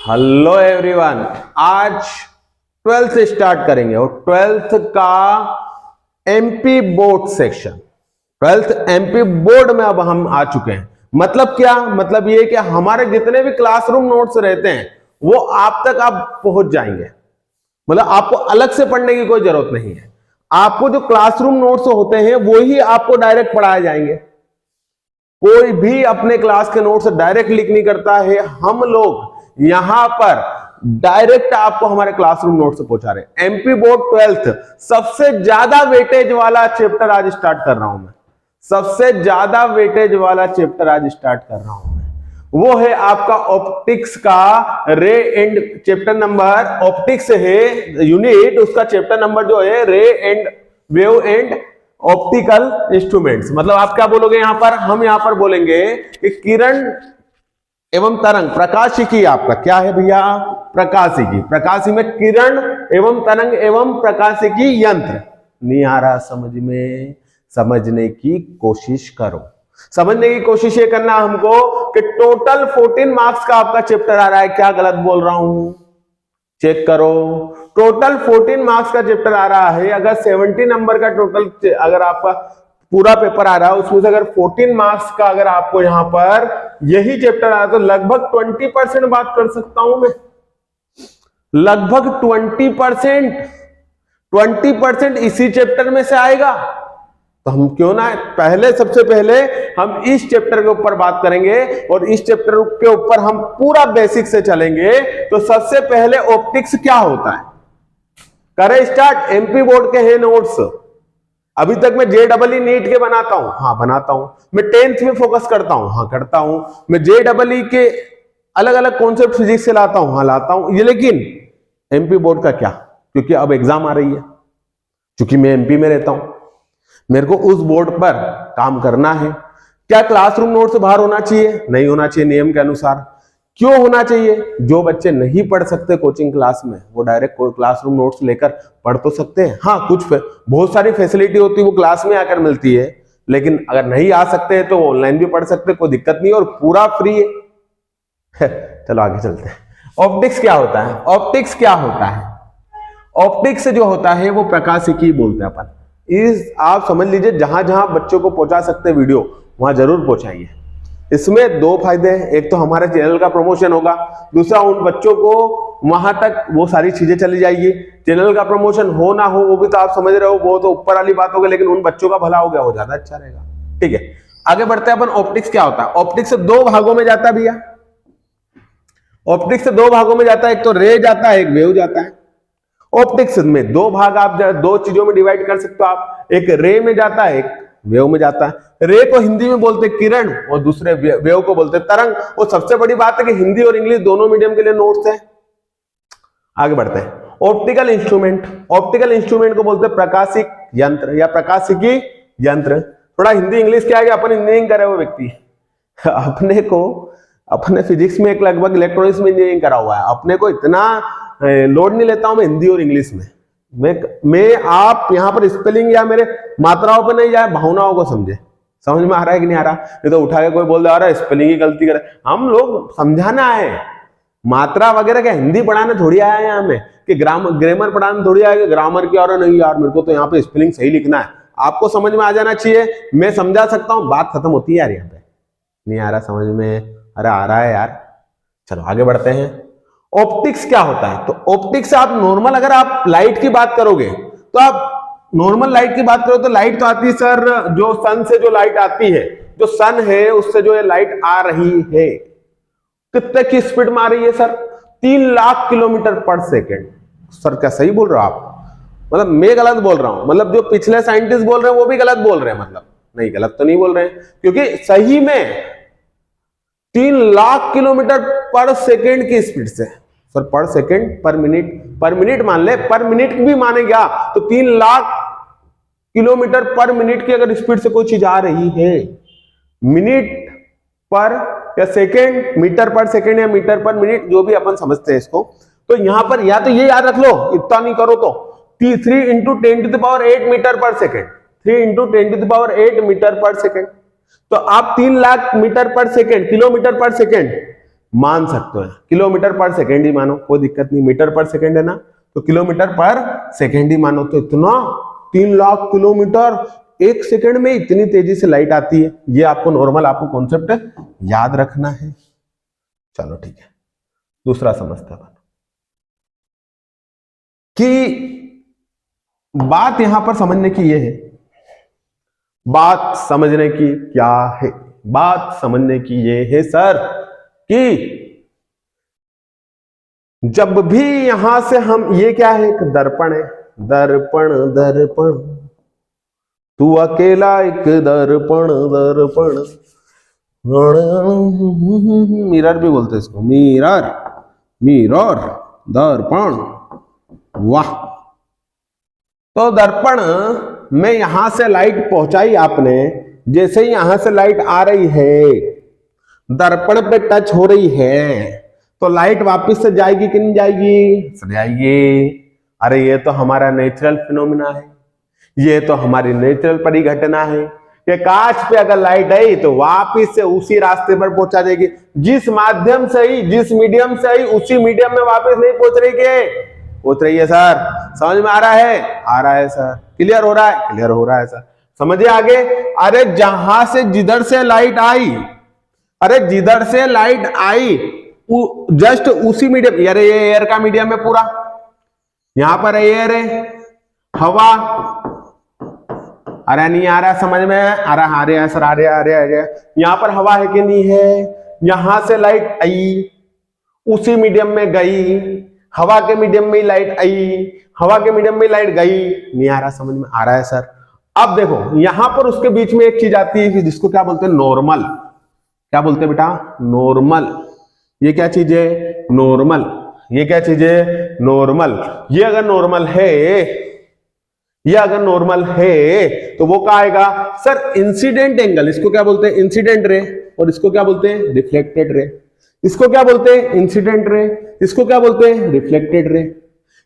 Hello everyone, आज 12th से start करेंगे और 12th का MP board section. 12th MP board में अब हम आ चुके हैं। मतलब क्या? मतलब ये कि हमारे जितने भी क्लासरूम नोट्स रहते हैं वो आप तक अब पहुंच जाएंगे। मतलब आपको अलग से पढ़ने की कोई जरूरत नहीं है। आपको जो क्लासरूम नोट्स होते हैं वो ही आपको डायरेक्ट पढ़ाए जाएंगे। कोई भी अपने क्लास के नोट्स डायरेक्ट लिख नहीं करता है। हम लोग यहां पर डायरेक्ट आपको हमारे क्लासरूम नोट से पहुंचा रहे हैं। एमपी बोर्ड 12th सबसे ज्यादा वेटेज वाला चैप्टर आज स्टार्ट कर रहा हूं मैं। सबसे ज्यादा वेटेज वाला चैप्टर आज स्टार्ट कर रहा हूं मैं। वो है आपका ऑप्टिक्स का रे एंड चैप्टर नंबर। ऑप्टिक्स है यूनिट, उसका चैप्टर नंबर जो है रे and wave and optical instruments. मतलब आप क्या बोलोगे यहां पर? हम यहां पर बोलेंगे कि किरण एवं तरंग, प्रकाशिकी आपका क्या है भैया? प्रकाशिकी। प्रकाशी में किरण एवं तरंग एवं प्रकाशिकी यंत्र। नहीं आ रहा समझ में? समझने की कोशिश करो। समझने की कोशिश ये करना हमको कि टोटल 14 मार्क्स का आपका चैप्टर आ रहा है। क्या गलत बोल रहा हूं? चेक करो। टोटल 14 मार्क्स का चैप्टर आ रहा है। अगर 70 नंबर का टोटल अगर आपका पूरा पेपर आ रहा है उसमें से अगर 14 मार्क्स का अगर आपको यहां पर यही चैप्टर आया तो लगभग 20% बात कर सकता हूं मैं। लगभग 20% इसी चैप्टर में से आएगा। तो हम क्यों ना पहले, सबसे पहले हम इस चैप्टर के ऊपर बात करेंगे और इस चैप्टर के ऊपर हम पूरा बेसिक से चलेंगे। तो सबसे पहले ऑप्टिक्स क्या होता है करें स्टार्ट। एमपी बोर्ड के हैं नोट्स। अभी तक मैं JEE नीट के बनाता हूं, हाँ बनाता हूं। मैं 10th में फोकस करता हूं, हाँ करता हूं। मैं JEE के अलग अलग कॉन्सेप्ट फिजिक्स से लाता हूं, हाँ लाता हूं। ये लेकिन एमपी बोर्ड का क्या? क्योंकि अब एग्जाम आ रही है, क्योंकि मैं एमपी में रहता हूं, मेरे को उस बोर्ड पर काम करना है। क्या क्लासरूम नोट से बाहर होना चाहिए? नहीं होना चाहिए नियम के अनुसार। क्यों होना चाहिए? जो बच्चे नहीं पढ़ सकते कोचिंग क्लास में वो डायरेक्ट क्लासरूम नोट्स लेकर पढ़ तो सकते हैं। हाँ कुछ बहुत सारी फैसिलिटी होती है वो क्लास में आकर मिलती है, लेकिन अगर नहीं आ सकते हैं तो ऑनलाइन भी पढ़ सकते हैं, कोई दिक्कत नहीं और पूरा फ्री है। चलो आगे चलते हैं। ऑप्टिक्स क्या होता है? ऑप्टिक्स क्या होता है? ऑप्टिक्स जो होता है वो प्रकाशिकी बोलते हैं अपन। इस आप समझ लीजिए जहां जहां बच्चों को पहुंचा सकते हैं वीडियो वहां जरूर पहुंचाइए। इसमें दो फायदे हैं। एक तो हमारे चैनल का प्रमोशन होगा, दूसरा उन बच्चों को वहां तक वो सारी चीजें चली जाएगी। चैनल का प्रमोशन हो ना हो वो भी तो आप समझ रहे हो, वो तो ऊपर वाली बात होगी, लेकिन उन बच्चों का भला हो गया वो ज्यादा अच्छा रहेगा। ठीक है, आगे बढ़ते हैं अपन। ऑप्टिक्स क्या होता है? ऑप्टिक्स से दो भागों में जाता है भैया। ऑप्टिक्स से दो भागों में जाता है, एक तो रे जाता है, एक वेव जाता है। ऑप्टिक्स में दो भाग आप दो चीजों में डिवाइड कर सकते हो आप। एक रे में जाता है, एक वेव में जाता है। रे को हिंदी में बोलते किरण और दूसरे वेव को बोलते तरंग। और सबसे बड़ी बात है कि हिंदी और इंग्लिश दोनों मीडियम के लिए नोट्स हैं। आगे बढ़ते हैं। Optical instrument. ऑप्टिकल इंस्ट्रूमेंट को बोलते हैं प्रकाशिक यंत्र या प्रकाशिकी यंत्र। थोड़ा हिंदी इंग्लिश क्या है कि अपन इंजीनियरिंग करे हुए व्यक्ति अपने फिजिक्स में एक लगभग इलेक्ट्रॉनिक्स में इंजीनियरिंग करा हुआ है। अपने को इतना लोड नहीं लेता हूं मैं हिंदी और इंग्लिश में। मैं आप यहां पर स्पेलिंग या मेरे मात्राओं पे नहीं जाए, भावनाओं को समझे। समझ में आ रहा है कि नहीं आ रहा? ये तो उठा के कोई बोल रहा है स्पेलिंग की गलती करे। हम लोग समझाना है, मात्रा वगैरह क्या हिंदी पढ़ाने थोड़ी आया है यहाँ में, कि ग्रामर पढ़ाने थोड़ी आया कि ग्रामर की और नहीं यार मेरे को तो यहाँ पे स्पेलिंग सही लिखना है। आपको समझ में आ जाना चाहिए। मैं समझा सकता हूँ, बात खत्म होती है यार। यहाँ पे नहीं आ रहा समझ में? अरे आ रहा है यार। चलो आगे बढ़ते हैं। ऑप्टिक्स क्या होता है? तो ऑप्टिक्स आप नॉर्मल, अगर आप लाइट की बात करोगे तो आप नॉर्मल लाइट की बात करो तो लाइट तो आती है सर, जो सन से जो लाइट आती है, जो सन है उससे जो ये लाइट आ रही है कितने की स्पीड में आ रही है सर? 3 लाख किलोमीटर पर सेकेंड। सर क्या सही बोल रहे हो आप? मतलब मैं गलत बोल रहा हूं? मतलब जो पिछले साइंटिस्ट बोल रहे हैं वो भी गलत बोल रहे हैं? मतलब नहीं, गलत तो नहीं बोल रहे हैं, क्योंकि सही में 3 लाख किलोमीटर पर सेकेंड की स्पीड से। सर पर सेकेंड, पर मिनट मान ले, पर मिनट भी माने क्या तो 3 लाख किलोमीटर पर मिनट की अगर स्पीड से कोई चीज आ रही है, मिनट पर या सेकेंड, मीटर पर सेकेंड या मीटर पर मिनट, जो भी अपन समझते हैं इसको, तो यहां पर या तो ये याद रख लो, इतना नहीं करो तो 3 इंटू 10⁸ मीटर पर सेकेंड। 3 इंटू 10⁸मीटर पर सेकेंड। तो आप 3 लाख मीटर पर सेकेंड, किलोमीटर पर सेकेंड मान सकते हैं, किलोमीटर पर सेकेंड ही मानो, कोई दिक्कत नहीं, मीटर पर सेकेंड है ना, तो किलोमीटर पर सेकेंड ही मानो। तो इतना 3 लाख किलोमीटर एक सेकेंड में इतनी तेजी से लाइट आती है, ये आपको नॉर्मल, आपको कॉन्सेप्ट याद रखना है। चलो ठीक है, दूसरा समझते हैं कि बात यहां पर समझने की ये है, बात समझने की क्या है, बात समझने की ये है सर कि जब भी यहां से हम, ये क्या है, एक दर्पण है, दर्पण दर्पण, तू अकेला एक दर्पण दर्पण, मिरर भी बोलते इसको, मिरर मिरर दर्पण, वाह। तो दर्पण में यहां से लाइट पहुंचाई आपने, जैसे ही यहां से लाइट आ रही है, दर्पण पे टच हो रही है, तो लाइट वापस से जाएगी कि नहीं जाएगी? जाएगी। अरे ये तो हमारा नेचुरल फिनोमिना है, ये तो हमारी नेचुरल परिघटना है कि कांच पे अगर लाइट आई तो वापस से उसी रास्ते पर पहुंचा देगी, जिस माध्यम से ही, जिस मीडियम से ही, उसी मीडियम में वापस नहीं पहुंच रही के पहुंच रही है सर। समझ में आ रहा है? आ रहा है सर। क्लियर हो रहा है? क्लियर हो रहा है सर। समझिए आगे। अरे जहां से जिधर से लाइट आई, अरे जिधर से लाइट आई जस्ट उसी मीडियम, अरे ये एयर का मीडियम है पूरा, यहां पर एयर है, हवा, अरे नहीं आ रहा समझ में? आ रहा है सर, आ रहा है। यहां पर हवा है कि नहीं है? यहां से लाइट आई, उसी मीडियम में गई, हवा के मीडियम में लाइट आई, हवा के मीडियम में लाइट गई, नहीं आ रहा समझ में? आ रहा है सर। अब देखो यहां पर उसके बीच में एक चीज आती है जिसको क्या बोलते हैं? नॉर्मल। क्या बोलते हैं बेटा? नॉर्मल। ये क्या चीज है? नॉर्मल। ये क्या चीज है? नॉर्मल। ये अगर नॉर्मल है, ये अगर नॉर्मल है तो वो क्या आएगा सर? Incident angle. इसको क्या बोलते हैं? Incident ray. और इसको क्या बोलते हैं? Reflected ray. इसको क्या बोलते हैं? Incident ray. इसको क्या बोलते हैं? Reflected ray.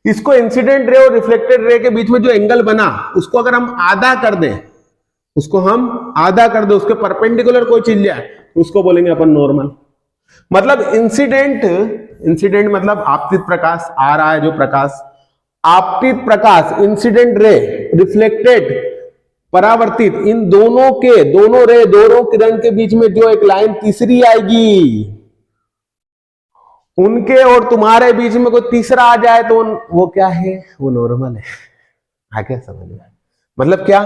इसको इंसिडेंट रे और रिफ्लेक्टेड रे के बीच में जो एंगल बना, उसको अगर हम आधा कर दें, उसको हम आधा कर दें, उसके परपेंडिकुलर कोई चीज ले आए, उसको बोलेंगे अपन नॉर्मल। मतलब इंसिडेंट मतलब आपतित प्रकाश, आ रहा है जो प्रकाश, आपतित प्रकाश, इंसिडेंट रे, रिफ्लेक्टेड, परावर्तित, इन दोनों के, दोनों रे, दोनों किरण के बीच में जो एक लाइन तीसरी आएगी, उनके और तुम्हारे बीच में कोई तीसरा आ जाए तो वो क्या है? वो नॉर्मल है। आगे समझ में? मतलब क्या?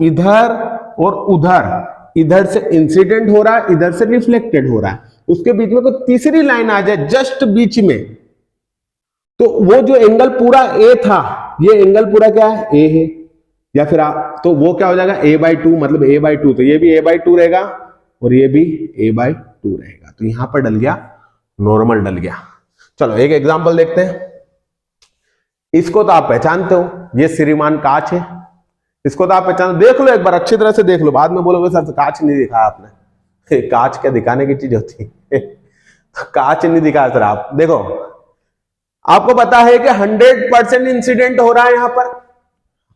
इधर और उधर, इधर से इंसिडेंट हो रहा है, इधर से रिफ्लेक्टेड हो रहा है, उसके बीच में कोई तीसरी लाइन आ जाए जस्ट बीच में, तो वो जो एंगल पूरा ए था, ये एंगल पूरा क्या है? ए है। या फिर तो वो क्या हो जाएगा? a/2, मतलब a/2। तो ये भी a/2 रहेगा और ये भी a/2 रहेगा। तो यहां पर डल गया, नॉर्मल डल गया। चलो एक एग्जांपल देखते हैं। इसको तो आप पहचानते हो, ये श्रीमान कांच है, इसको तो आप पहचान, देख लो एक बार अच्छी तरह से देख लो, बाद में बोलोगे सर कांच नहीं दिखा आपने। कांच क्या दिखाने की चीज होती है? कांच नहीं दिखा सर। आप देखो, आपको पता है कि 100% इंसिडेंट हो रहा है यहां पर।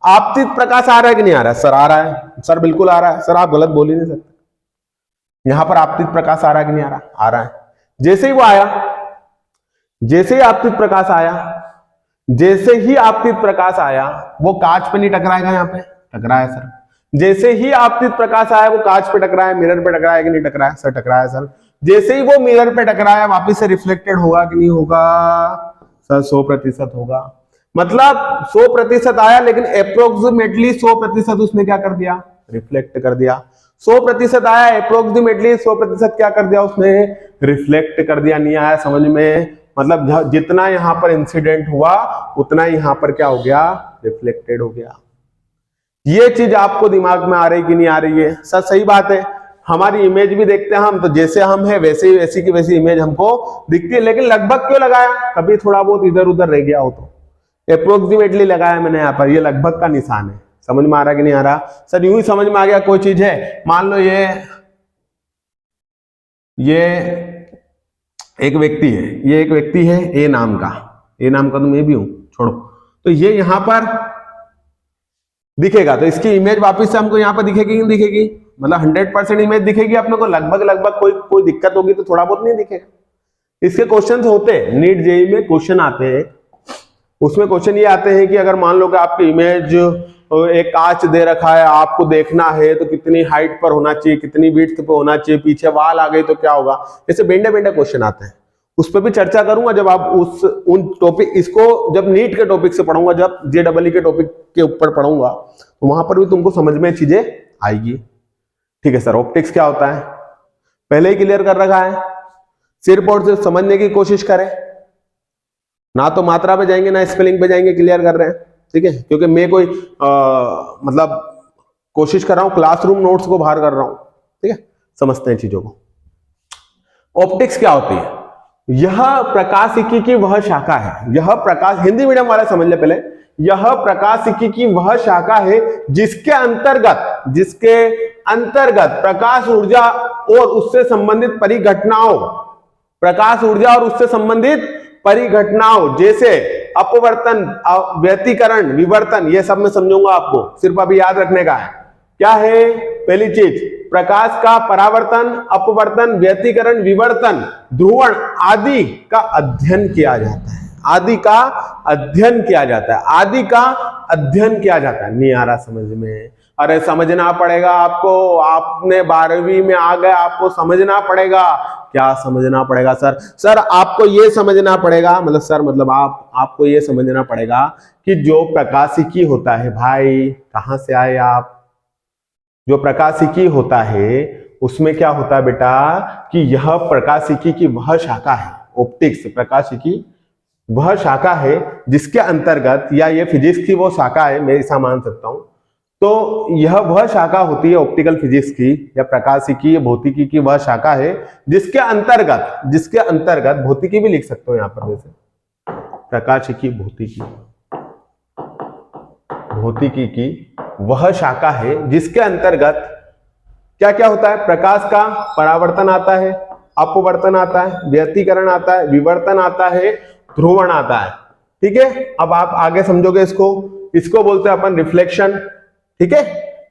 आपतित प्रकाश आ रहा है कि नहीं आ रहा है? सर आ रहा है सर, बिल्कुल आ रहा है सर, आप गलत बोल ही नहीं सकते। यहां पर आपतित प्रकाश आ रहा है कि नहीं आ रहा? आ रहा है। जैसे ही वो आया, जैसे ही आपतित प्रकाश आया, जैसे ही आपतित प्रकाश आया, वो कांच पे नहीं टकराएगा? यहां पे टकराया सर। जैसे ही आपतित प्रकाश आया, वो कांच पे टकराया, मिरर पे टकराया कि नहीं टकराया? सर टकराया सर। जैसे ही वो मिरर पे टकराया, वापस से रिफ्लेक्टेड होगा कि नहीं होगा? सर 100% होगा। मतलब 100% आया, लेकिन अप्रोक्सीमेटली 100% उसने क्या कर दिया? रिफ्लेक्ट कर दिया। 100% आया, अप्रोक्सीमेटली 100% क्या कर दिया उसने? रिफ्लेक्ट कर दिया। नहीं आया समझ में? मतलब जितना यहां पर इंसिडेंट हुआ, उतना यहां पर क्या हो गया? रिफ्लेक्टेड हो गया। ये चीज आपको दिमाग में आ रही कि नहीं आ रही है? सर सही बात है, हमारी इमेज भी देखते हैं हम, तो जैसे हम है वैसे ही, वैसी की वैसी इमेज हमको दिखती है, लेकिन लगभग क्यों लगाया? कभी थोड़ा बहुत इधर उधर रह गया हो तो अप्रोक्सीमेटली लगाया मैंने यहां पर, ये लगभग का निशान है। समझ में आ रहा कि नहीं आ रहा? सर यूं ही समझ में आ गया कोई चीज है, मान लो ये एक व्यक्ति है, ये एक व्यक्ति है ए नाम का, ए नाम का तो मैं भी हूं, छोड़ो। तो ये यहां पर दिखेगा, तो इसकी इमेज वापस से हमको यहां पर दिखेगी नहीं दिखेगी? मतलब 100% इमेज दिखेगी अपने को, लगभग कोई दिक्कत होगी तो थोड़ा बहुत नहीं दिखेगा। इसके क्वेश्चन होते हैं, नीट जेईई में क्वेश्चन आते हैं। उसमें क्वेश्चन ये आते हैं कि अगर मान लो कि आपकी इमेज एक कांच दे रखा है, आपको देखना है तो कितनी हाइट पर होना चाहिए, कितनी विड्थ पे होना चाहिए, पीछे वाल आ गई तो क्या होगा, ऐसे बेंडे बेंडे क्वेश्चन आते हैं। उस पर भी चर्चा करूंगा जब आप उन टॉपिक, इसको जब नीट के टॉपिक से पढ़ूंगा, जब जेईई के टॉपिक के ऊपर पढ़ूंगा, तो वहां पर भी तुमको समझ में चीजें आएगी। ठीक है सर, ऑप्टिक्स क्या होता है पहले ही क्लियर कर रखा है, सिर्फ और सिर्फ समझने की कोशिश करें, ना तो मात्रा पे जाएंगे ना स्पेलिंग पे जाएंगे, क्लियर कर रहे हैं। ठीक है, क्योंकि मैं कोई मतलब कोशिश कर रहा हूं, क्लासरूम नोट्स को बाहर कर रहा हूं। ठीक है, समझते हैं चीजों को। ऑप्टिक्स क्या होती है? यह प्रकाशिकी की वह शाखा है, यह प्रकाश, हिंदी मीडियम वाले समझ ले पहले, यह प्रकाशिकी की वह शाखा है जिसके अंतर्गत प्रकाश ऊर्जा और उससे संबंधित परिघटनाओं, प्रकाश ऊर्जा और उससे संबंधित परिघटनाओं जैसे अपवर्तन, व्यतिकरण, विवर्तन, ये सब मैं समझूंगा आपको, सिर्फ अभी याद रखने का है। क्या है? पहली चीज, प्रकाश का परावर्तन, अपवर्तन, व्यतिकरण, विवर्तन, ध्रुवण आदि का अध्ययन किया जाता है। आदि का अध्ययन किया जाता है, आदि का अध्ययन किया जाता है। नहीं आ रहा समझ में? अरे समझना पड़ेगा आपको, आपने 12वीं में आ गए, आपको समझना पड़ेगा। क्या समझना पड़ेगा सर? सर आपको ये समझना पड़ेगा, मतलब सर मतलब आपको ये समझना पड़ेगा कि जो प्रकाशिकी होता है, भाई कहां से आए आप, जो प्रकाशिकी होता है उसमें क्या होता है बेटा कि यह प्रकाशिकी की वह शाखा है, ऑप्टिक्स प्रकाशिकी वह शाखा है जिसके अंतर्गत, या ये फिजिक्स की वो शाखा है, मैं ऐसा मान सकता हूं, तो यह वह शाखा होती है ऑप्टिकल फिजिक्स की या प्रकाशिकी या भौतिकी की वह शाखा है जिसके अंतर्गत भौतिकी भी लिख सकते हो यहां पर, वैसे प्रकाशिकी भौतिकी की वह शाखा है जिसके अंतर्गत क्या क्या होता है? प्रकाश का परावर्तन आता है, अपवर्तन आता है, व्यतिकरण आता है, विवर्तन आता है, ध्रुवण आता है। ठीक है, अब आप आगे समझोगे इसको बोलते हैं अपन रिफ्लेक्शन। ठीक है,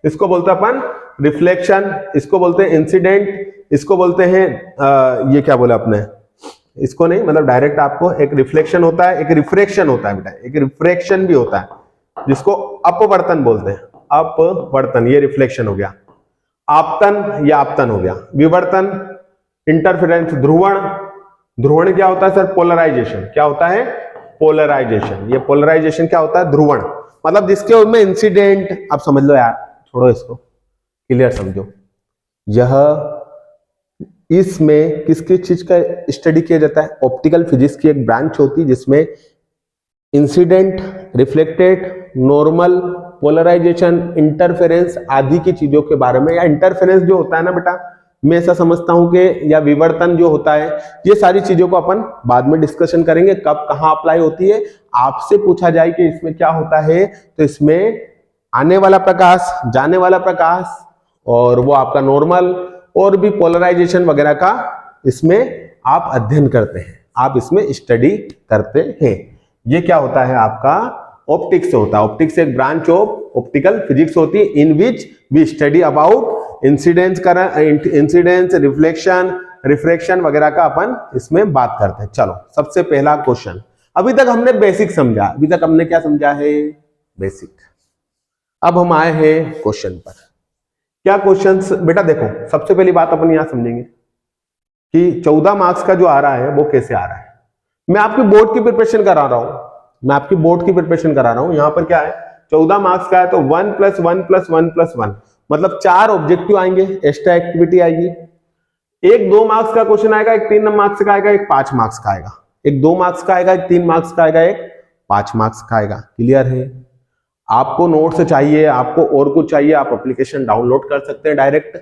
इसको बोलते हैं अपन रिफ्लेक्शन, इसको बोलते हैं इंसिडेंट, इसको बोलते हैं ये क्या बोला आपने, इसको नहीं, मतलब डायरेक्ट आपको एक रिफ्लेक्शन होता है, एक रिफ्रैक्शन होता है बेटा, एक रिफ्रैक्शन भी होता है जिसको अपवर्तन बोलते हैं, अपवर्तन, ये रिफ्लेक्शन हो गया। आपतन, ये आपतन हो गया। विवर्तन, इंटरफेरेंस, ध्रुवण क्या होता है सर? पोलराइजेशन। क्या होता है? पोलराइजेशन। ये पोलराइजेशन क्या होता है? ध्रुवण, मतलब जिसके उनमें इंसिडेंट, आप समझ लो यार, छोड़ो इसको, क्लियर समझो। यह इसमें किसकी चीज का स्टडी किया जाता है? ऑप्टिकल फिजिक्स की एक ब्रांच होती है जिसमें incident, reflected, normal, polarisation, interference आदि की चीजों के बारे में, या इंटरफेरेंस जो होता है ना बेटा, मैं ऐसा समझता हूं कि, या विवर्तन जो होता है, ये सारी चीजों को अपन बाद में डिस्कशन करेंगे, कब कहां अप्लाई होती है। आपसे पूछा जाए कि इसमें क्या होता है, तो इसमें आने वाला प्रकाश, जाने वाला प्रकाश, और वो आपका नॉर्मल और भी पोलराइजेशन वगैरह का इसमें आप अध्ययन करते हैं, आप इसमें स्टडी करते हैं। ये क्या होता है? आपका ऑप्टिक्स होता है। ऑप्टिक्स एक ब्रांच ऑफ ऑप्टिकल फिजिक्स होती है in which we study about incidence, reflection, refraction वगैरह का अपन इसमें बात करते हैं। चलो, सबसे पहला क्वेश्चन, अभी तक हमने बेसिक समझा, अभी तक हमने क्या समझा है? बेसिक। अब हम आए हैं क्वेश्चन पर। क्या क्वेश्चंस बेटा? देखो, सबसे पहली बात अपन यहां समझेंगे कि 14 मार्क्स का जो आ रहा है वो कैसे आ रहा है। मैं आपकी बोर्ड की प्रिपरेशन करा रहा हूं, यहां पर क्या है, 14 मार्क्स का है, तो 1 + 1 + 1 + 1, मतलब 4 ऑब्जेक्टिव आएंगे, एक्स्ट्रा एक्टिविटी आएगी। एक 2 मार्क्स का क्वेश्चन आएगा, एक 3 मार्क्स का आएगा, एक 5 मार्क्स का आएगा, एक 2 मार्क्स का आएगा, एक 3 मार्क्स का आएगा, एक 5 मार्क्स का आएगा। क्लियर है? आपको नोट्स चाहिए, आपको और कुछ चाहिए, आप एप्लीकेशन डाउनलोड कर सकते हैं डायरेक्ट,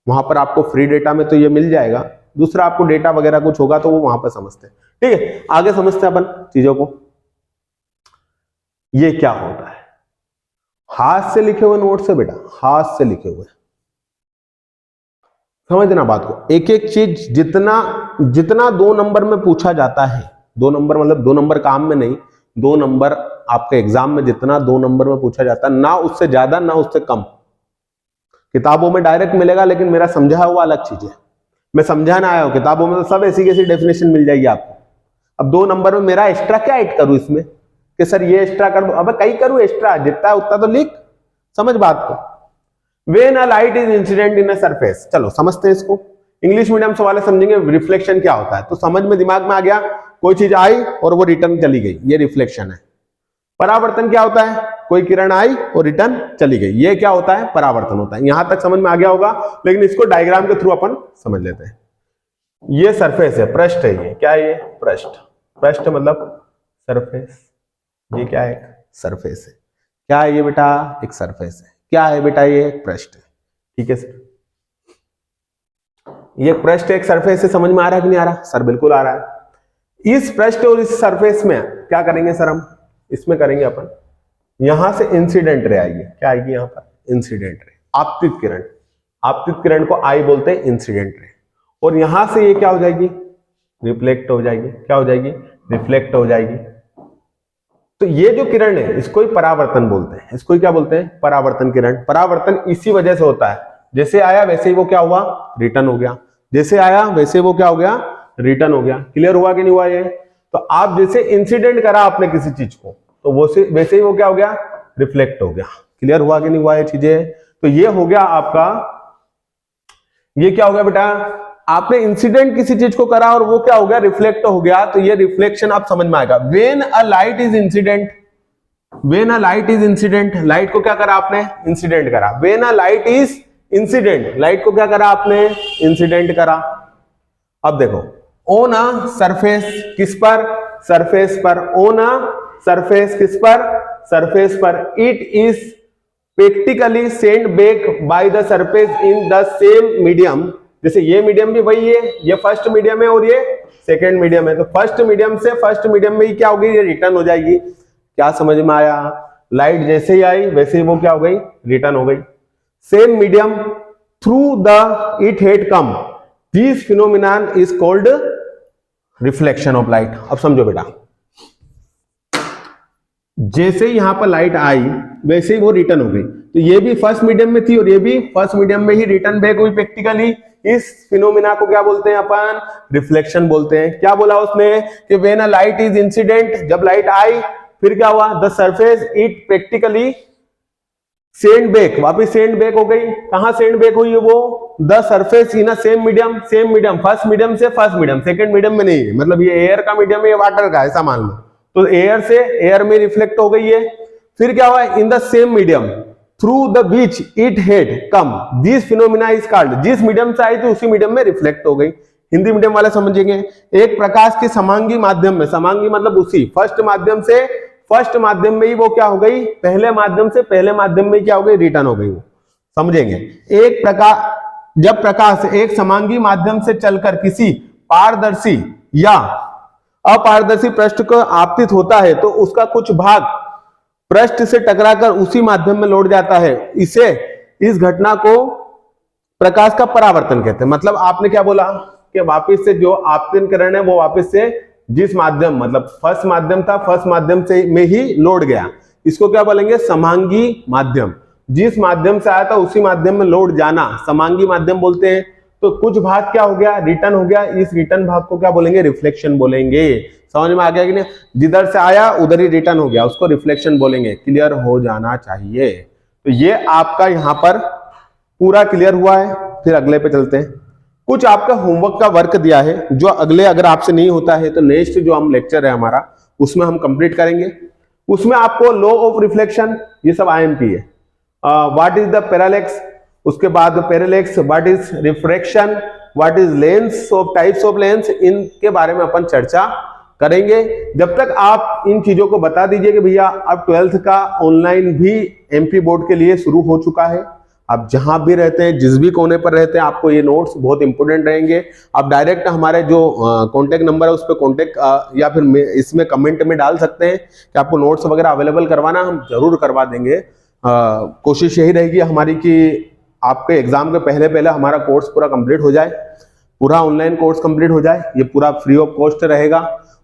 वहां पर आपको फ्री डेटा में तो ये मिल जाएगा, दूसरा आपको डेटा वगैरह कुछ होगा तो वो वहां पर समझते हैं। ठीक है, आगे समझते हैं अपन चीजों को। ये क्या होता है? हाथ से लिखे हुए नोट्स है बेटा, हाथ से लिखे हुए, समझना बात को। एक एक चीज जितना 2 नंबर में पूछा जाता है, 2 नंबर मतलब 2 नंबर काम में नहीं, 2 नंबर आपके एग्जाम में जितना 2 नंबर में पूछा जाता है, ना उससे ज्यादा ना उससे कम। किताबों में डायरेक्ट मिलेगा, लेकिन मेरा समझा हुआ अलग चीज है। मैं समझाना आया हूं, किताबों में तो सब ऐसी कैसी डेफिनेशन मिल जाएगी आपको। अब 2 नंबर में मेरा एक्स्ट्रा क्या ऐड करूं इसमें कि सर ये एक्स्ट्रा कर दो, अब कई करूं एक्स्ट्रा, जितना उतना तो लिख, समझ बात को। When a light is incident in a surface, चलो समझते हैं इसको। इंग्लिश मीडियम से वाले समझेंगे रिफ्लेक्शन क्या होता है, तो समझ में दिमाग में आ गया, कोई चीज आई और वो रिटर्न चली गई, ये रिफ्लेक्शन है। परावर्तन क्या होता है, कोई किरण आई और रिटर्न चली गई, ये क्या होता है, परावर्तन होता है। यहां तक समझ में आ गया होगा, लेकिन इसको डायग्राम के थ्रू अपन समझ लेते हैं। ये सरफेस है, पृष्ठ है, ये क्या है, ये पृष्ठ, पृष्ठ मतलब सरफेस, ये क्या है, सरफेस है। क्या है ये बेटा, एक सरफेस है। क्या है बेटा, ये एक पृष्ठ है। ठीक है सर, ये पृष्ठ एक सरफेस से, समझ में आ रहा है कि नहीं आ रहा, सर बिल्कुल आ रहा है। इस पृष्ठ और इस सरफेस में क्या करेंगे सर, हम इसमें करेंगे अपन, यहां से इंसिडेंट रे आएगी, क्या आएगी यहां पर, इंसिडेंट रे, आपतित किरण। आपतित किरण को आई बोलते हैं, इंसिडेंट रे। और यहां से ये क्या हो जाएगी, रिफ्लेक्ट हो जाएगी। क्या हो जाएगी, रिफ्लेक्ट हो जाएगी। तो ये जो किरण है इसको ही परावर्तन बोलते हैं, इसको ही क्या बोलते हैं, परावर्तन किरण। परावर्तन इसी वजह से होता है, जैसे आया वैसे ही वो क्या हुआ, रिटर्न हो गया। जैसे आया वैसे वो क्या हो गया, रिटर्न हो गया। क्लियर हुआ कि नहीं हुआ ये। तो आप जैसे इंसिडेंट करा आपने किसी चीज को, तो वो से वैसे ही वो क्या हो गया, रिफ्लेक्ट हो गया। क्लियर हुआ कि नहीं हुआ ये चीजें। तो ये हो गया आपका, ये क्या हो गया बेटा, आपने इंसिडेंट किसी चीज को करा और वो क्या हो गया, रिफ्लेक्ट हो गया। तो ये रिफ्लेक्शन आप समझ में आएगा। When a light is incident, when a light is incident, light को क्या करा आपने, इंसिडेंट करा। When a light is incident, light को क्या करा आपने, इंसिडेंट करा। अब देखो, ऑन अ सरफेस, किस पर, सरफेस पर, ऑन अ सरफेस, किस पर, सरफेस पर, it is practically Saint back by the surface in the same medium. जैसे ये मीडियम भी वही है, ये फर्स्ट मीडियम है और ये सेकंड मीडियम है, तो फर्स्ट मीडियम से फर्स्ट मीडियम में ही क्या होगी, ये रिटर्न हो जाएगी। क्या समझ में आया, लाइट जैसे ही आई वैसे ही वो क्या हो गई, रिटर्न हो गई। Same medium through the it had come, this phenomenon is called reflection of light. अब समझो बेटा, जैसे ही यहां पर लाइट आई वैसे ही वो रिटर्न हो गई। तो ये भी फर्स्ट मीडियम में थी और ये भी फर्स्ट मीडियम में ही रिटर्न बैक हुई प्रैक्टिकली। इस फिनोमिना को क्या बोलते हैं अपन, रिफ्लेक्शन बोलते हैं। क्या बोला उसने कि when a light is incident, जब लाइट आई फिर क्या हुआ, the surface it practically send back, वापिस सेंड बैक हो गई। कहां सेंड बैक हुई है वो, the surface in a same medium, same medium, first medium से फर्स्ट मीडियम, सेकंड मीडियम में नहीं है, मतलब ये एयर का मीडियम है, ये वाटर का, ऐसा मान लो। तो एयर से एयर में रिफ्लेक्ट हो गई है। फिर क्या हुआ, in the same medium through the which it had come, this phenomena is called, जिस मीडियम से आई थी उसी मीडियम में रिफ्लेक्ट हो गई। हिंदी मीडियम वाले समझेंगे, एक प्रकाश के समांगी माध्यम में, समांगी मतलब उसी फर्स्ट माध्यम से फर्स्ट माध्यम में ही वो क्या हो गई, पहले माध्यम से पहले माध्यम में क्या हो गई, रिटर्न हो गई। वो समझेंगे, एक प्रकाश, जब प्रकाश एक समांगी माध्यम से चलकर किसी पारदर्शी या अपारदर्शी पृष्ठ को आपतित होता है तो उसका कुछ भाग पृष्ठ से टकराकर उसी माध्यम में लौट जाता है। इसे, इस घटना को प्रकाश का परावर्तन कहते हैं। मतलब आपने क्या बोला कि वापस से जो आपतिन किरण है वो वापस से जिस माध्यम, मतलब फर्स्ट माध्यम था, फर्स्ट माध्यम से में ही लौट गया, इसको क्या बोलेंगे, समांगी माध्यम। जिस माध्यम से आया था उसी माध्यम में लौट जाना समांगी माध्यम बोलते हैं। तो कुछ भाग क्या हो गया, रिटर्न हो गया, इस रिटर्न भाग को क्या बोलेंगे, रिफ्लेक्शन बोलेंगे। समझ में आ गया कि नहीं, जिधर से आया उधर ही रिटर्न हो गया, उसको रिफ्लेक्शन बोलेंगे। क्लियर हो जाना चाहिए। तो ये आपका यहां पर पूरा क्लियर हुआ है। फिर अगले पे चलते हैं। कुछ आपका होमवर्क का वर्क दिया है जो अगले, अगर आपसे नहीं होता है तो नेक्स्ट जो हम लेक्चर है हमारा उसमें हम कंप्लीट करेंगे। उसमें आपको लॉ ऑफ रिफ्लेक्शन, ये सब आईएमपी है। व्हाट इज द पैरेलैक्स, उसके बाद parallax, what is refraction, what is lens of types of lens, इनके बारे में अपन चर्चा करेंगे। जब तक आप इन चीजों को बता दीजिए कि भैया अब 12th का ऑनलाइन भी एमपी बोर्ड के लिए शुरू हो चुका है। आप जहां भी रहते हैं, जिस भी कोने पर रहते हैं, आपको ये नोट्स बहुत इंपॉर्टेंट रहेंगे। आप डायरेक्ट हमारे जो कॉन्टेक्ट नंबर है उस पर कॉन्टेक्ट या फिर इसमें कमेंट में डाल सकते हैं कि आपको नोट्स वगैरह अवेलेबल करवाना, हम जरूर करवा देंगे। कोशिश यही रहेगी हमारी कि आपके एग्जाम के पहले पहले हमारा कोर्स पूरा कंप्लीट हो जाए, पूरा ऑनलाइन कोर्स कंप्लीट हो जाए। ये पूरा फ्री ऑफ कॉस्ट रहेगा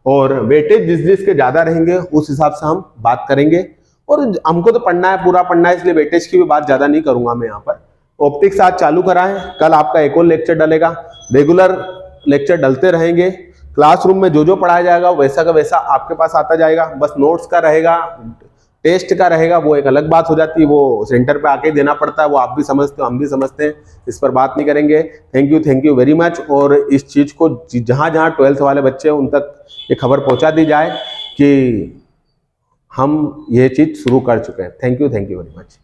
और वेटेज जिस जिस के ज्यादा रहेंगे उस हिसाब से हम बात करेंगे। और हमको तो पढ़ना है, पूरा पढ़ना है, इसलिए वेटेज की भी बात ज्यादा नहीं करूंगा मैं यहाँ पर। ऑप्टिक्स आज चालू करा है, कल आपका एक और लेक्चर डलेगा। रेगुलर लेक्चर डलते रहेंगे। क्लासरूम में जो जो पढ़ाया जाएगा वैसा का वैसा आपके पास आता जाएगा। बस नोट्स का रहेगा, टेस्ट का रहेगा, वो एक अलग बात हो जाती है, वो सेंटर पे आके देना पड़ता है, वो आप भी समझते हो, हम भी समझते हैं, इस पर बात नहीं करेंगे। Thank you very much. और इस चीज़ को जहाँ जहाँ 12th वाले बच्चे हैं उन तक ये खबर पहुँचा दी जाए कि हम ये चीज़ शुरू कर चुके हैं। Thank you very much.